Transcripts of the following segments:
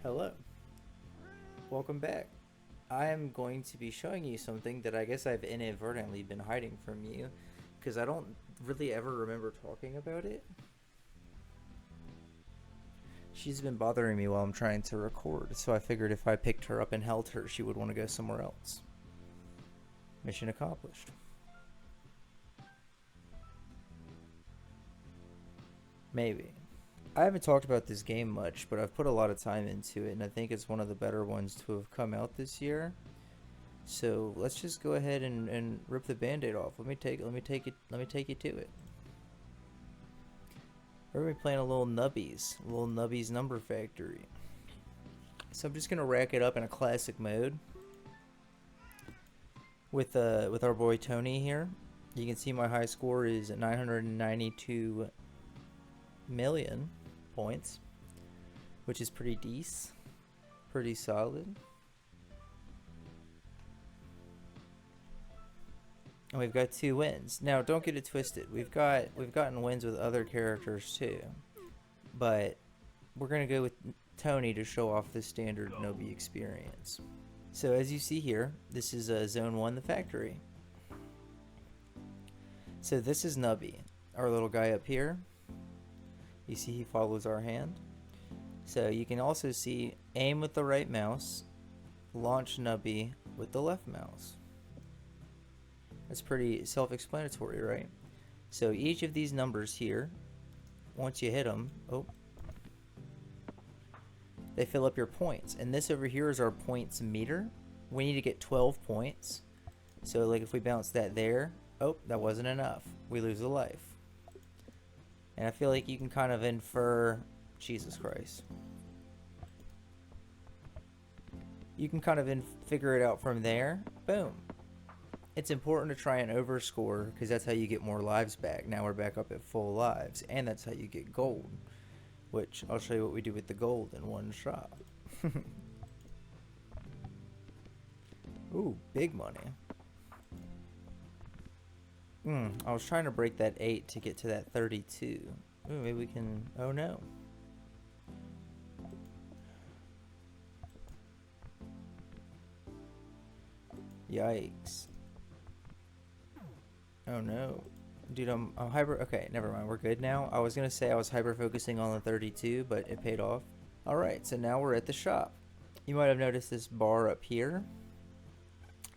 Hello, welcome back. I am going to be showing you something that I guess I've inadvertently been hiding from you because I don't really ever remember talking about it. She's been bothering me while I'm trying to record, so I figured if I picked her up and held her, she would want to go somewhere else. Mission accomplished. Maybe. I haven't talked about this game much, but I've put a lot of time into it, and I think it's one of the better ones to have come out this year. So let's just go ahead and rip the band-aid off. Let me take you to it. We're gonna be playing a little Nubby's Number Factory. So I'm just gonna rack it up in a classic mode with our boy Tony here. You can see my high score is 992 million points, which is pretty decent, pretty solid. And we've got 2 wins. Now, don't get it twisted. We've gotten wins with other characters too, but we're gonna go with Tony to show off the standard Nubby experience. So as you see here, this is Zone 1, the factory. So this is Nubby, our little guy up here. You see he follows our hand. So you can also see aim with the right mouse, launch Nubby with the left mouse. That's pretty self-explanatory, right? So each of these numbers here, once you hit them, they fill up your points. And this over here is our points meter. We need to get 12 points. So like if we bounce that there, that wasn't enough. We lose a life. And I feel like you can kind of infer, Jesus Christ. You can kind of figure it out from there. Boom. It's important to try and overscore because that's how you get more lives back. Now we're back up at full lives, and that's how you get gold, which I'll show you what we do with the gold in one shot. Ooh, big money. I was trying to break that 8 to get to that 32. Ooh, maybe we can... Oh no. Yikes. Oh no. Dude, I'm hyper... Okay, never mind. We're good now. I was going to say I was hyper-focusing on the 32, but it paid off. Alright, so now we're at the shop. You might have noticed this bar up here.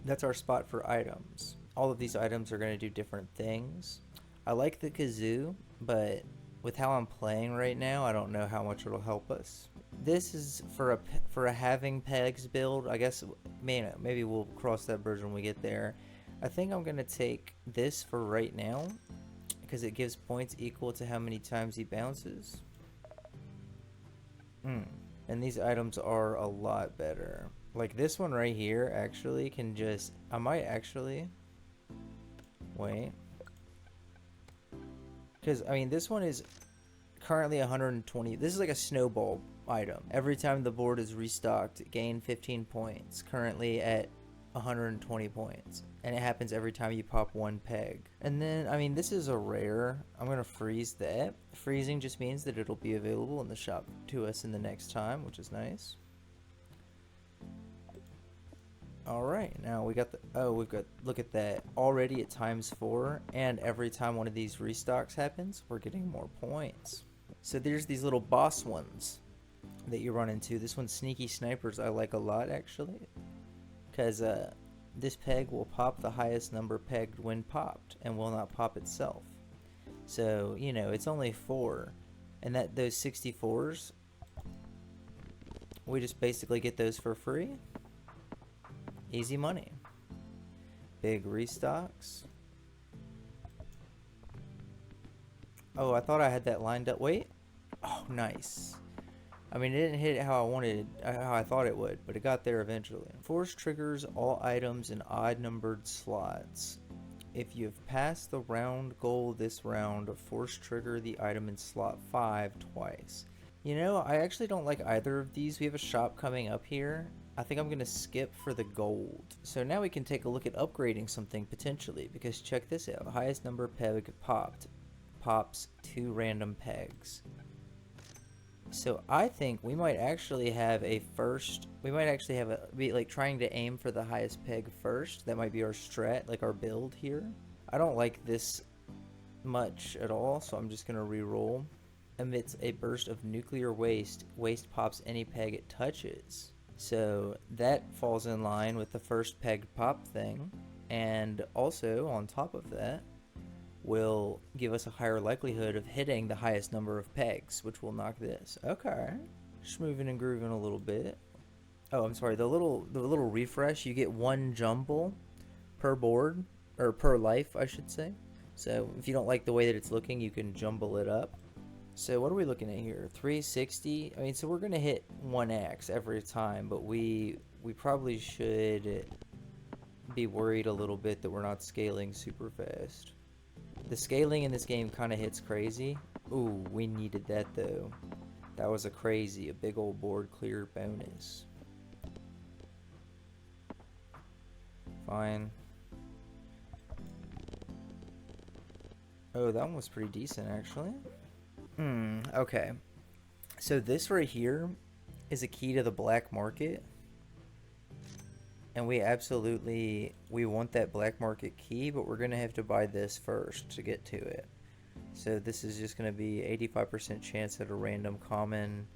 That's our spot for items. All of these items are going to do different things. I like the kazoo, but with how I'm playing right now, I don't know how much it'll help us. This is for a having pegs build. I guess maybe we'll cross that bridge when we get there. I think I'm going to take this for right now because it gives points equal to how many times he bounces. And these items are a lot better. Like this one right here actually can just... I might actually... Wait. Because, I mean, this one is currently 120. This is like a snowball item. Every time the board is restocked, gain 15 points. Currently at 120 points. And it happens every time you pop 1 peg. And then, I mean, this is a rare. I'm going to freeze that. Freezing just means that it'll be available in the shop to us in the next time, which is nice. Alright, now we got the... look at that. Already at ×4, and every time one of these restocks happens, we're getting more points. So there's these little boss ones that you run into. This one's Sneaky Snipers I like a lot, actually. Because this peg will pop the highest number pegged when popped, and will not pop itself. So, you know, it's only 4. And those 64s, we just basically get those for free. Easy money. Big restocks. Oh, I thought I had that lined up. Wait. Oh, nice. I mean, it didn't hit it how I thought it would, but it got there eventually. Force triggers all items in odd numbered slots. If you've passed the round goal this round, force trigger the item in slot 5 twice. You know, I actually don't like either of these. We have a shop coming up here. I think I'm going to skip for the gold. So now we can take a look at upgrading something potentially, because check this out. Highest number peg popped. Pops 2 random pegs. So I think we might actually have be like trying to aim for the highest peg first. That might be our strat, like our build here. I don't like this much at all, so I'm just gonna re-roll. Emits a burst of nuclear waste. Waste pops any peg it touches. So that falls in line with the first peg pop thing. And also, on top of that, will give us a higher likelihood of hitting the highest number of pegs, which will knock this. Okay. Just moving and grooving a little bit. Oh, I'm sorry. The little refresh, you get one jumble per board, or per life, I should say. So if you don't like the way that it's looking, you can jumble it up. So what are we looking at here? 360. I mean, so we're gonna hit 1x every time, but we probably should be worried a little bit that we're not scaling super fast. The scaling in this game kind of hits crazy. Ooh, we needed that though. That was a big old board clear bonus. Fine. Oh, that one was pretty decent actually. Okay. So this right here is a key to the black market. And we want that black market key, but we're going to have to buy this first to get to it. So this is just going to be 85% chance at a random common,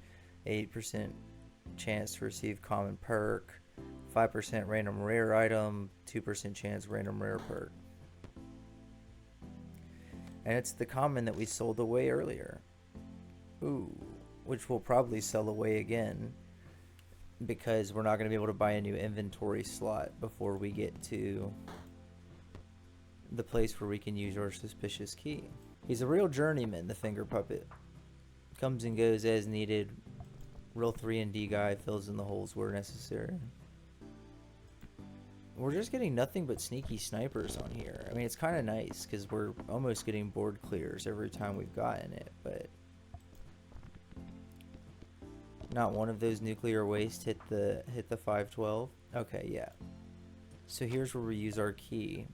8% chance to receive common perk, 5% random rare item, 2% chance random rare perk. And it's the common that we sold away earlier. Ooh, which we'll probably sell away again, because we're not going to be able to buy a new inventory slot before we get to the place where we can use our suspicious key. He's a real journeyman, the finger puppet. Comes and goes as needed. Real 3&D guy, fills in the holes where necessary. We're just getting nothing but sneaky snipers on here. I mean, it's kind of nice because we're almost getting board clears every time we've gotten it, but not one of those nuclear waste hit the 512. Okay, yeah. So here's where we use our key,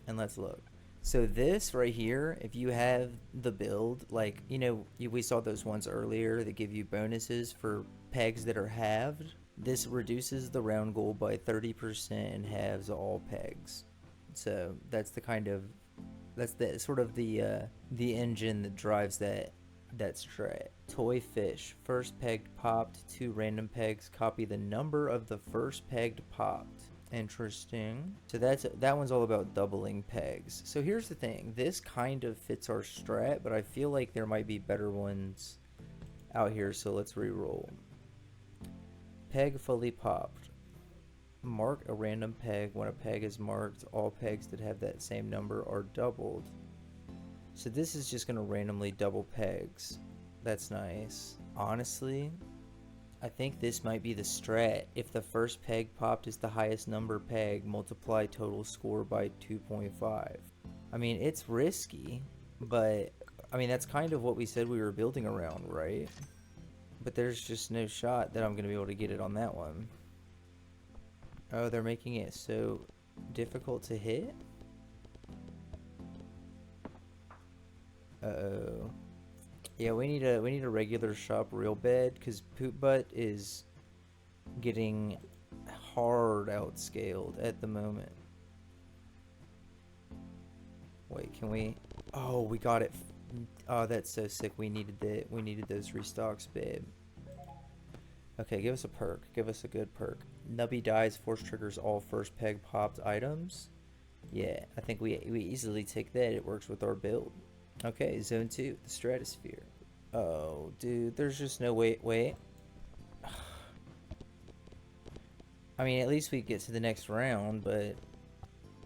and let's look. So this right here, if you have the build, like, you know, we saw those ones earlier that give you bonuses for pegs that are halved. This reduces the round goal by 30% and halves all pegs. So that's the sort of the engine that drives that strat. Toy fish. First pegged popped. 2 random pegs. Copy the number of the first pegged popped. Interesting. So that one's all about doubling pegs. So here's the thing. This kind of fits our strat, but I feel like there might be better ones out here, so let's re-roll. Peg fully popped. Mark a random peg. When a peg is marked, all pegs that have that same number are doubled. So this is just going to randomly double pegs. That's nice. Honestly, I think this might be the strat. If the first peg popped is the highest number peg, multiply total score by 2.5. I mean, it's risky, but I mean, that's kind of what we said we were building around, right? But there's just no shot that I'm going to be able to get it on that one. Oh, they're making it so difficult to hit? Uh-oh. Yeah, we need a regular shop real bad, because Poop Butt is getting hard outscaled at the moment. Wait, can we? Oh, we got it. Oh, that's so sick. We needed those restocks, babe. Okay, give us a perk. Give us a good perk. Nubby dies. Force triggers all first peg popped items. Yeah, I think we easily take that. It works with our build. Okay, zone 2, the stratosphere. Oh, dude, there's just no way. Wait. I mean, at least we get to the next round, but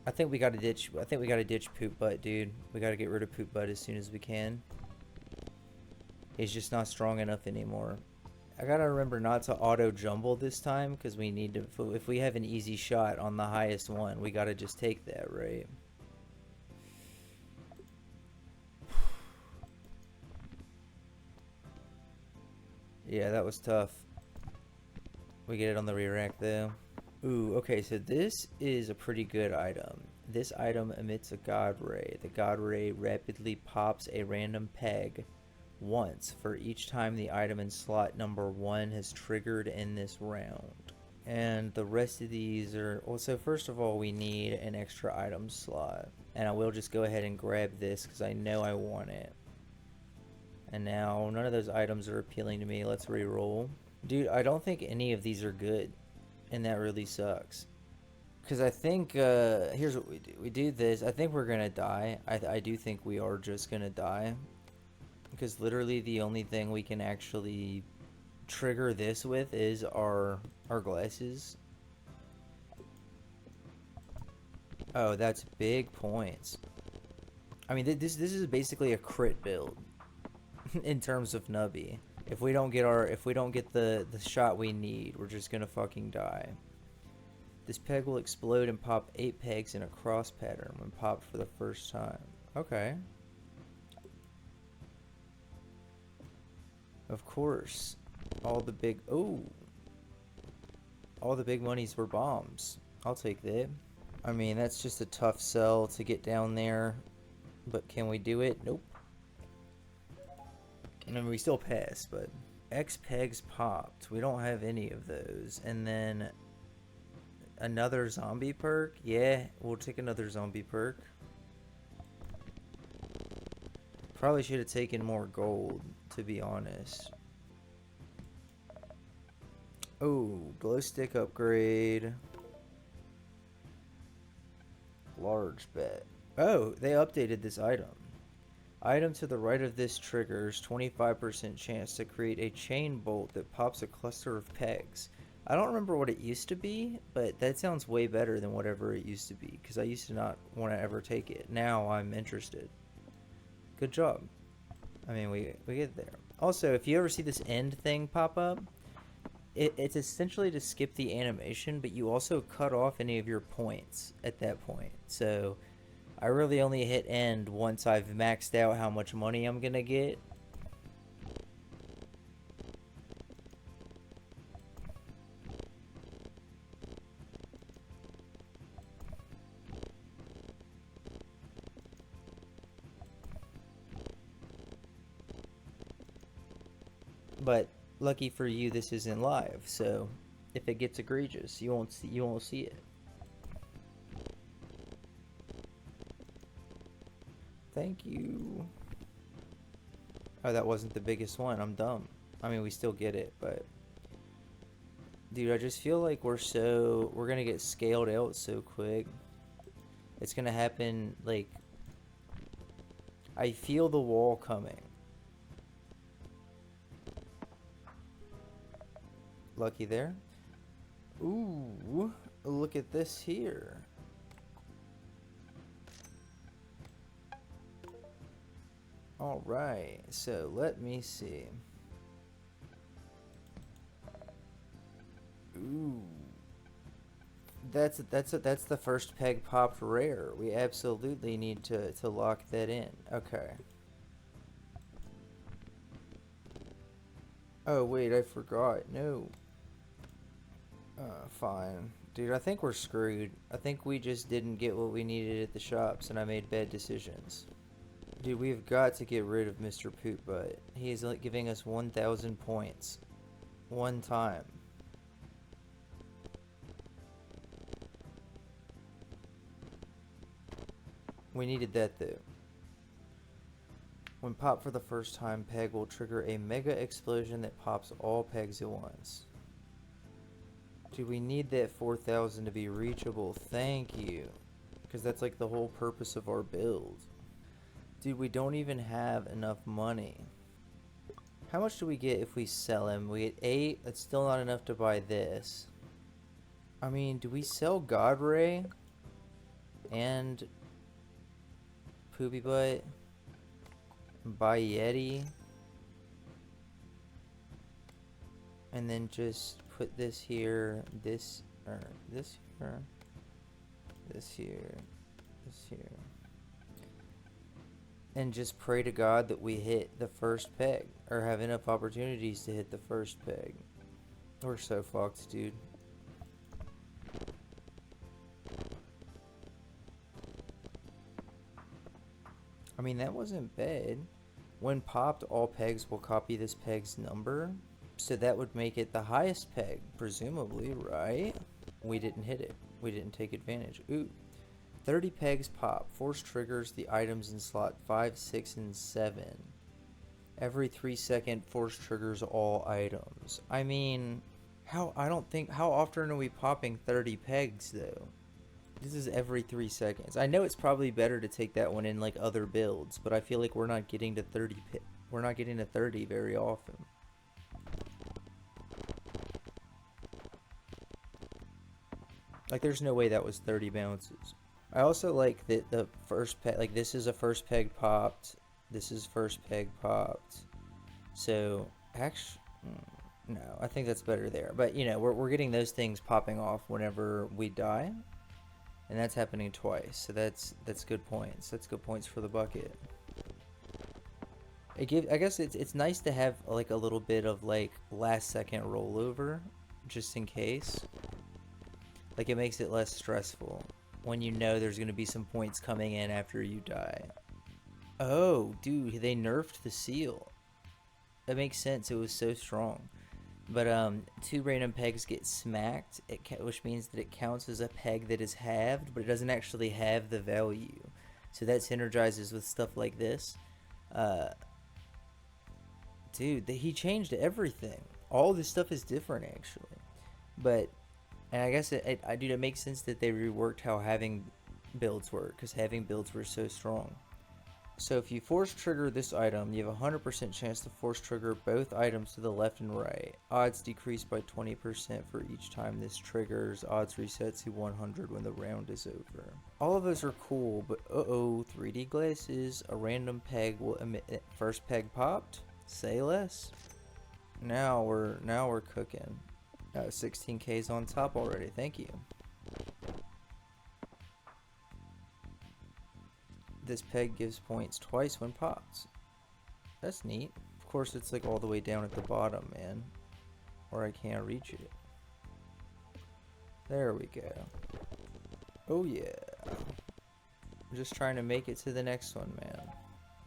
I think we gotta ditch. I think we gotta ditch Poop Butt, dude. We gotta get rid of Poop Butt as soon as we can. He's just not strong enough anymore. I gotta remember not to auto jumble this time, because we need to. If we have an easy shot on the highest one, we gotta just take that, right? Yeah, that was tough. We get it on the rear rack though. Ooh, okay, so this is a pretty good item. This item emits a God Ray. The God Ray rapidly pops a random peg once for each time the item in slot number 1 has triggered in this round. And the rest of these are, well, so first of all, we need an extra item slot. And I will just go ahead and grab this because I know I want it. And now none of those items are appealing to me. Let's re-roll. Dude, I don't think any of these are good. And that really sucks. Because I think, here's what we do. We do this. I think we're going to die. I do think we are just going to die. Because literally the only thing we can actually trigger this with is our glasses. Oh, that's big points. I mean, this is basically a crit build in terms of Nubby. If we don't get the shot we need, we're just gonna fucking die. This peg will explode and pop 8 pegs in a cross pattern when popped for the first time. Okay. Of course. All the big monies were bombs. I'll take that. I mean, that's just a tough sell to get down there. But can we do it? Nope. I mean, we still pass, but X pegs popped. We don't have any of those. And then another zombie perk? Yeah, we'll take another zombie perk. Probably should have taken more gold, to be honest. Oh, glow stick upgrade. Large bet. Oh, they updated this item. Item to the right of this triggers 25% chance to create a chain bolt that pops a cluster of pegs. I don't remember what it used to be, but that sounds way better than whatever it used to be, because I used to not want to ever take it. Now I'm interested. Good job. I mean, we get there. Also, if you ever see this end thing pop up, it's essentially to skip the animation, but you also cut off any of your points at that point. So I really only hit end once I've maxed out how much money I'm gonna get. But lucky for you, this isn't live, so if it gets egregious, you won't see it. Thank you. Oh, that wasn't the biggest one. I'm dumb. I mean, we still get it, but dude, I just feel like we're gonna get scaled out so quick. It's gonna happen, like, I feel the wall coming. Lucky there. Ooh, look at this here. All right, so let me see. Ooh, that's the first peg popped rare. We absolutely need to lock that in. Okay. Oh wait, I forgot. No. Fine. Dude, I think we're screwed. I think we just didn't get what we needed at the shops, and I made bad decisions. Dude, we've got to get rid of Mr. Poop Butt. He is giving us 1,000 points. One time. We needed that, though. When popped for the first time, peg will trigger a mega explosion that pops all pegs at once. Do we need that 4,000 to be reachable? Thank you. Because that's like the whole purpose of our build. Dude, we don't even have enough money. How much do we get if we sell him? We get 8. That's still not enough to buy this. I mean, do we sell God Ray? And Poopy Butt? Buy Yeti? And then just put this here, this here, this here, this here. And just pray to God that we hit the first peg, or have enough opportunities to hit the first peg. We're so fucked, dude. I mean, that wasn't bad. When popped, all pegs will copy this peg's number. So that would make it the highest peg, presumably, right? We didn't hit it. We didn't take advantage. Ooh. 30 pegs pop. Force triggers the items in slot 5, 6, and 7. Every 3-second force triggers all items. I mean, how often are we popping 30 pegs though? This is every 3 seconds. I know it's probably better to take that one in like other builds, but I feel like we're not getting to 30 we're not getting to 30 very often. Like there's no way that was 30 bounces. I also like that the first peg, like this is a first peg popped. This is first peg popped. So, actually, no, I think that's better there. But, you know, we're getting those things popping off whenever we die. And that's happening twice. So that's good points. That's good points for the bucket. I guess it's nice to have like a little bit of like last second rollover just in case. Like it makes it less stressful when you know there's going to be some points coming in after you die. Oh, dude, they nerfed the seal. That makes sense. It was so strong. But 2 random pegs get smacked, which means that it counts as a peg that is halved, but it doesn't actually have the value. So that synergizes with stuff like this. Dude, he changed everything. All this stuff is different, actually. But, and I guess dude, it makes sense that they reworked how having builds work, because having builds were so strong. So if you force trigger this item, you have a 100% chance to force trigger both items to the left and right. Odds decrease by 20% for each time this triggers. Odds reset to 100 when the round is over. All of those are cool, but 3D glasses. A random peg will emit first peg popped. Say less. Now we're cooking. 16K's on top already. Thank you. This peg gives points twice when popped. That's neat. Of course, it's like all the way down at the bottom, man, where I can't reach it. There we go. Oh yeah. I'm just trying to make it to the next one, man.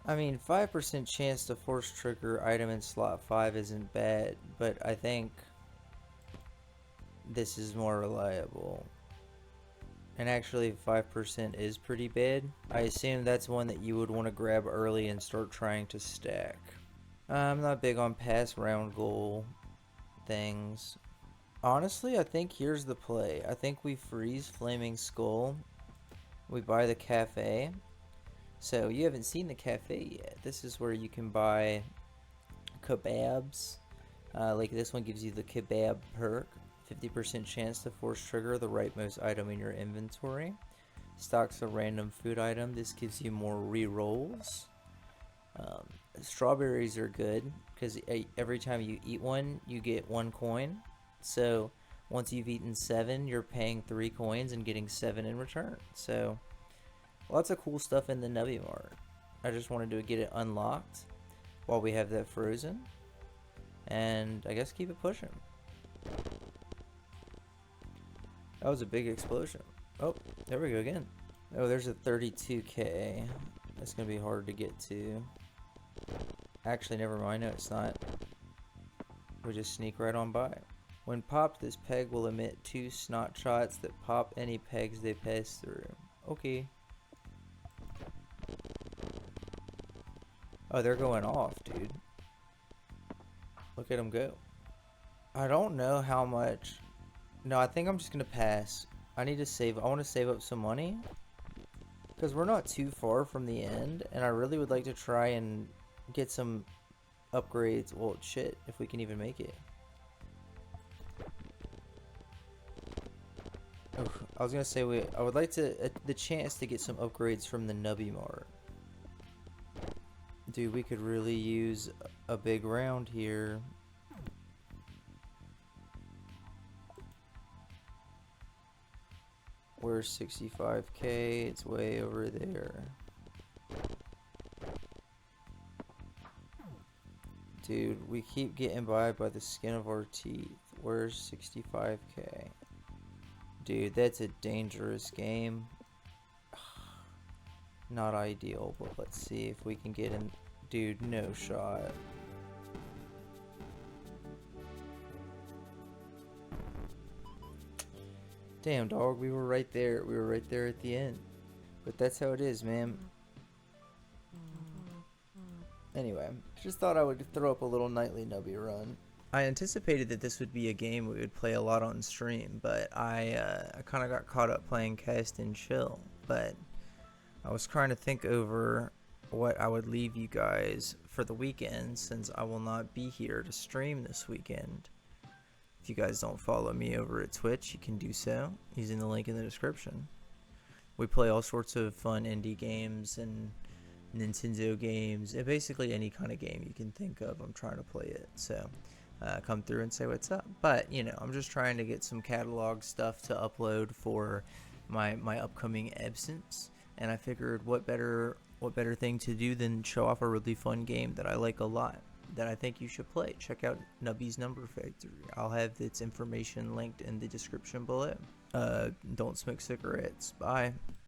I mean, 5% chance to force trigger item in slot 5 isn't bad, but I think this is more reliable. And actually 5% is pretty bad. I assume that's one that you would want to grab early and start trying to stack. I'm not big on pass round goal things. Honestly, I think here's the play. I think we freeze Flaming Skull. We buy the cafe. So you haven't seen the cafe yet. This is where you can buy kebabs. Like this one gives you the kebab perk. 50% chance to force trigger the rightmost item in your inventory. Stocks a random food item. This gives you more re-rolls. Strawberries are good because every time you eat one, you get 1 coin. So once you've eaten 7, you're paying 3 coins and getting 7 in return. So lots of cool stuff in the Nubby Mart. I just wanted to get it unlocked while we have that frozen. And I guess keep it pushing. That was a big explosion. Oh, there we go again. Oh, there's a 32K. That's going to be hard to get to. Actually, never mind. No, it's not. We just sneak right on by. When popped, this peg will emit 2 snot shots that pop any pegs they pass through. Okay. Oh, they're going off, dude. Look at them go. I don't know how much... No, I think I'm just going to pass. I need to save. I want to save up some money. Because we're not too far from the end. And I really would like to try and get some upgrades. Well, shit, if we can even make it. Oh, I was going to say, I would like to the chance to get some upgrades from the Nubby Mart. Dude, we could really use a big round here. Where's 65K? It's way over there. Dude, we keep getting by the skin of our teeth. Where's 65K? Dude, that's a dangerous game. Not ideal, but let's see if we can get in. Dude, no shot. Damn, dog, we were right there. We were right there at the end. But that's how it is, man. Anyway, just thought I would throw up a little nightly Nubby run. I anticipated that this would be a game we would play a lot on stream, but I kind of got caught up playing Cast and Chill. But I was trying to think over what I would leave you guys for the weekend, since I will not be here to stream this weekend. If you guys don't follow me over at Twitch, you can do so using the link in the description. We play all sorts of fun indie games and Nintendo games, and basically any kind of game you can think of. I'm trying to play it, so come through and say what's up. But you know, I'm just trying to get some catalog stuff to upload for my upcoming absence, and I figured what better thing to do than show off a really fun game that I like a lot, that I think you should play. Check out Nubby's Number Factory. I'll have its information linked in the description below. Don't smoke cigarettes. Bye.